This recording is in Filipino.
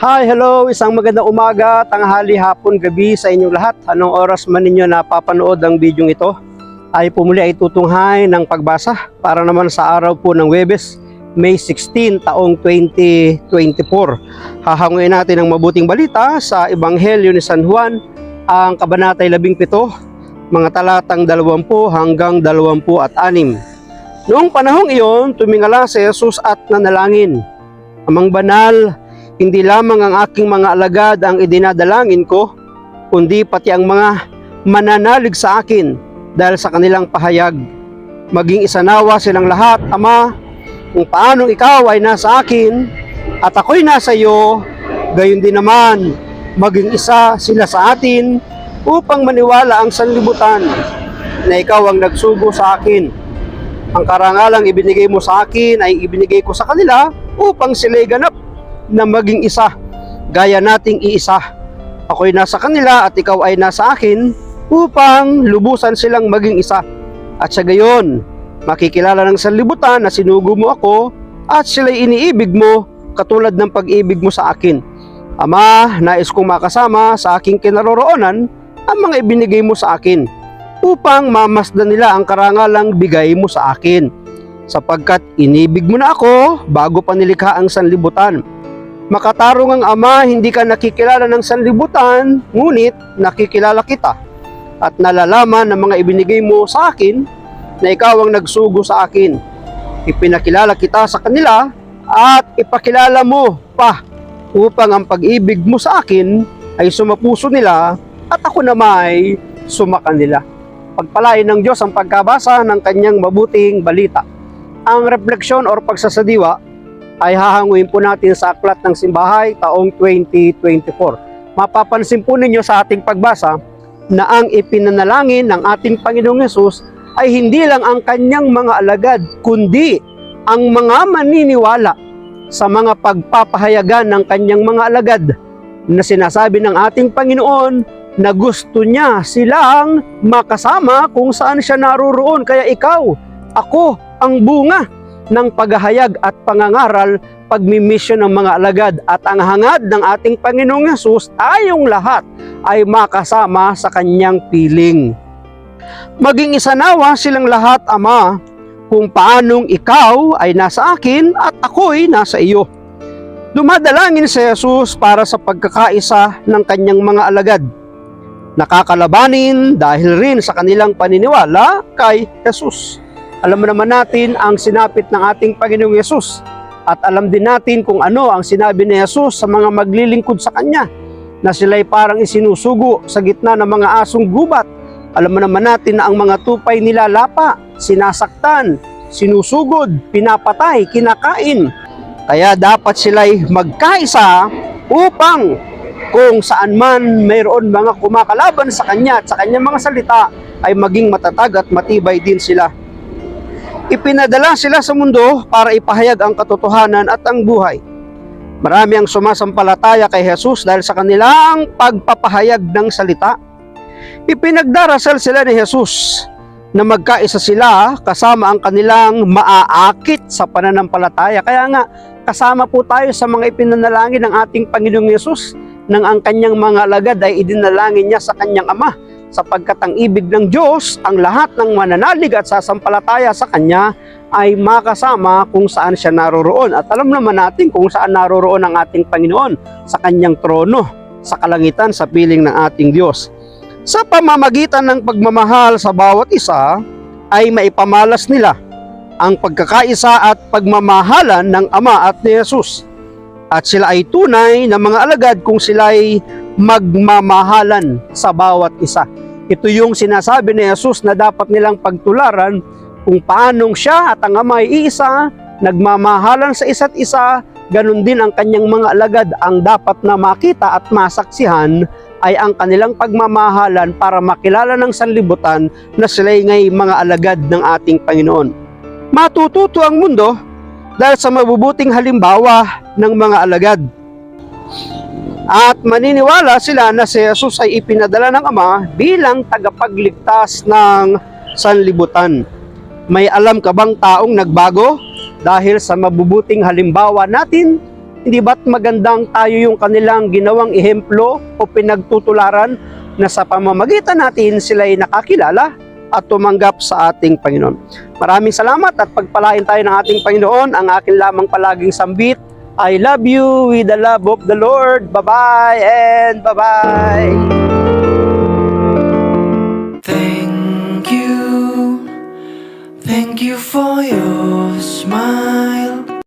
Hi, hello! Isang magandang umaga, tanghali, hapon, gabi sa inyong lahat. Anong oras man ninyo napapanood ang video ito, ay pumuli ay tutunghay ng pagbasa para naman sa araw po ng Huwebes, May 16, taong 2024. Hahanguin natin ang mabuting balita sa Ebanghelyo ni San Juan, ang kabanatay 17, mga talatang 20 hanggang 26. Noong panahong iyon, tumingala si Jesus at nanalangin, "Amang banal, hindi lamang ang aking mga alagad ang idinadalangin ko, kundi pati ang mga mananalig sa akin dahil sa kanilang pahayag. Maging isanawa silang lahat, Ama, kung paanong ikaw ay nasa akin at ako'y nasa iyo, gayon din naman maging isa sila sa atin upang maniwala ang sanlibutan na ikaw ang nagsugo sa akin. Ang karangalang ibinigay mo sa akin ay ibinigay ko sa kanila upang sila'y ganap na maging isa, gaya nating iisa. Ako'y nasa kanila at ikaw ay nasa akin upang lubusan silang maging isa. At sa gayon, makikilala ng sanlibutan na sinugo mo ako at sila'y iniibig mo katulad ng pag-ibig mo sa akin. Ama, nais kong makasama sa aking kinaroroonan ang mga ibinigay mo sa akin upang mamasdan nila ang karangalang bigay mo sa akin, sapagkat inibig mo na ako bago pa nilikha ang sanlibutan. Makatarong ang Ama, hindi ka nakikilala ng sanlibutan, ngunit nakikilala kita at nalalaman ng mga ibinigay mo sa akin na ikaw ang nagsugo sa akin. Ipinakilala kita sa kanila at ipakilala mo pa upang ang pag-ibig mo sa akin ay sumapuso nila at ako naman sumakanila." Pagpalain ng Diyos ang pagkabasa ng kanyang mabuting balita. Ang refleksyon or pagsasadiwa ay hahanguin po natin sa Aklat ng Simbahay taong 2024. Mapapansin po ninyo sa ating pagbasa na ang ipinanalangin ng ating Panginoong Hesus ay hindi lang ang kanyang mga alagad, kundi ang mga maniniwala sa mga pagpapahayagan ng kanyang mga alagad, na sinasabi ng ating Panginoon na gusto niya silang makasama kung saan siya naroroon. Kaya ikaw, ako, ang bunga ng paghahayag at pangangaral, pagmimisyon ng mga alagad, at ang hangad ng ating Panginoong Hesus, tayong lahat ay makasama sa kanyang piling. Maging isanawa silang lahat, Ama, kung paanong ikaw ay nasa akin at ako'y nasa iyo. Dumadalangin si Jesus para sa pagkakaisa ng kanyang mga alagad. Nakakalabanin dahil rin sa kanilang paniniwala kay Jesus. Alam mo naman natin ang sinapit ng ating Panginoong Hesus, at alam din natin kung ano ang sinabi ni Jesus sa mga maglilingkod sa Kanya, na sila'y parang isinusugo sa gitna ng mga asong gubat. Alam mo naman natin na ang mga tupay nila lapa, sinasaktan, sinusugod, pinapatay, kinakain. Kaya dapat sila'y magkaisa upang kung saan man mayroon mga kumakalaban sa Kanya at sa Kanyang mga salita, ay maging matatag at matibay din sila. Ipinadala sila sa mundo para ipahayag ang katotohanan at ang buhay. Marami ang sumasampalataya kay Jesus dahil sa kanilang pagpapahayag ng salita. Ipinagdarasal sila ni Jesus na magkaisa sila kasama ang kanilang maaakit sa pananampalataya. Kaya nga, kasama po tayo sa mga ipinanalangin ng ating Panginoong Jesus nang ang kanyang mga alagad ay idinalangin niya sa kanyang Ama, sapagkat ang ibig ng Diyos, ang lahat ng mananalig at sasampalataya sa Kanya ay makasama kung saan siya naroroon. At alam naman natin kung saan naroroon ang ating Panginoon, sa Kanyang trono, sa kalangitan, sa piling ng ating Diyos. Sa pamamagitan ng pagmamahal sa bawat isa, ay maipamalas nila ang pagkakaisa at pagmamahalan ng Ama at ni Jesus. At sila ay tunay na mga alagad kung sila ay magmamahalan sa bawat isa. Ito yung sinasabi ni Jesus na dapat nilang pagtularan, kung paanong siya at ang Ama ay iisa, nagmamahalan sa isa't isa, ganun din ang kanyang mga alagad. Ang dapat na makita at masaksihan ay ang kanilang pagmamahalan para makilala ng sanlibutan na sila'y ngay mga alagad ng ating Panginoon. Matututo ang mundo dahil sa mabubuting halimbawa ng mga alagad. At maniniwala sila na si Jesus ay ipinadala ng Ama bilang tagapagligtas ng sanlibutan. May alam ka bang taong nagbago dahil sa mabubuting halimbawa natin Hindi ba't magandang tayo yung kanilang ginawang ehemplo o pinagtutularan na sa pamamagitan natin sila'y nakakilala at tumanggap sa ating Panginoon. Maraming salamat at pagpalain tayo ng ating Panginoon. Ang akin lamang palaging sambit, I love you with the love of the Lord. Bye-bye and bye-bye.